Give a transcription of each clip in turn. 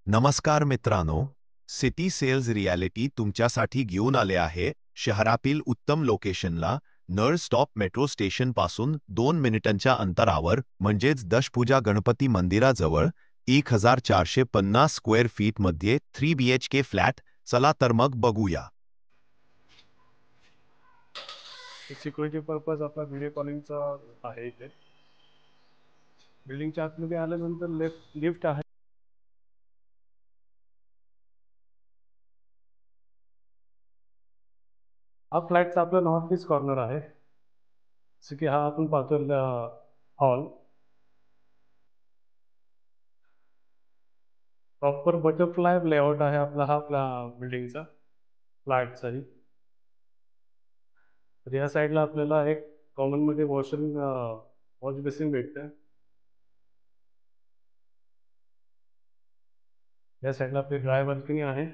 नमस्कार मित्रांनो, city sales reality तुमच्यासाठी घेऊन आले आहे शहरातील उत्तम लोकेशनला नळ स्टॉप मेट्रो स्टेशन पासून 2 मिनिटांच्या अंतरावर म्हणजेच दशभुजा गणपती मंदिराजवळ 1450 स्क्वेअर फीट मध्ये 3 BHK फ्लॅट. चला तर मग बघूया. सिक्युरिटी पर्पज आपला व्हिडिओ कॉलिंगचा आहे इथे. बिल्डिंगच्या आतमध्ये आल्यानंतर लेफ्ट लिफ्ट आहे. हा फ्लॅटचा आपला नॉर्थ ईस्ट कॉर्नर आहे. जसं की हा आपण पाहतोय हॉल. प्रॉपर बटरफ्लाय लेआउट आहे आपला हा बिल्डिंगचा फ्लॅटचाही. तर या साईडला आपल्याला एक कॉमन मध्ये वॉश बेसिन भेटतं. या साईडला आपली ड्राय बाल्कनी आहे.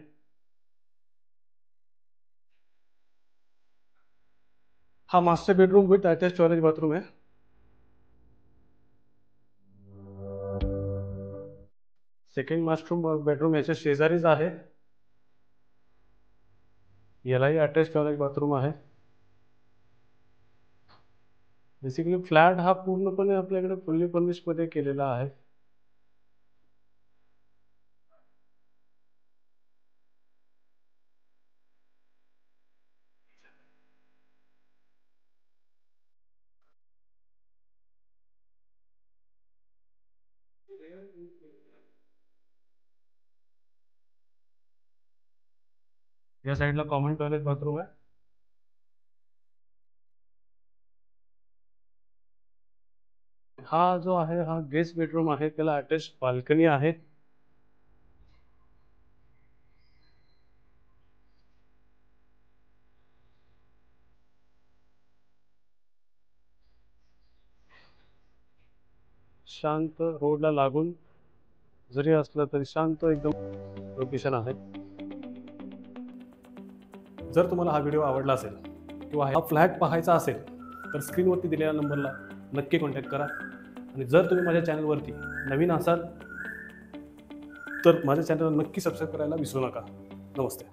हा master bedroom with attach toilet bathroom आहे. सेकंड मास्टर बेडरूम याच्या शेजारीच आहे. यालाही अटॅच टॉयलेट बाथरूम आहे. बेसिकली फ्लॅट हा पूर्णपणे आपल्याकडे फुल्ली फर्निश्ड मध्ये केलेला आहे. या साईडला कॉमन टॉयलेट बाथरूम आहे. हा जो आहे हा गेस्ट बेडरूम आहे, त्याला अटॅच बाल्कनी आहे. शांत रोडला लागून जरी असलं तरी शांत एकदम लोकेशन आहे. जर तुम्हाला हा व्हिडिओ आवडला असेल किंवा हा फ्लॅट पाहायचा असेल तर स्क्रीनवरती दिलेल्या नंबरला नक्की कॉन्टॅक्ट करा. आणि जर तुम्ही माझ्या चॅनलवरती नवीन असाल तर माझ्या चॅनलला नक्की सबस्क्राईब करायला विसरू नका. नमस्ते.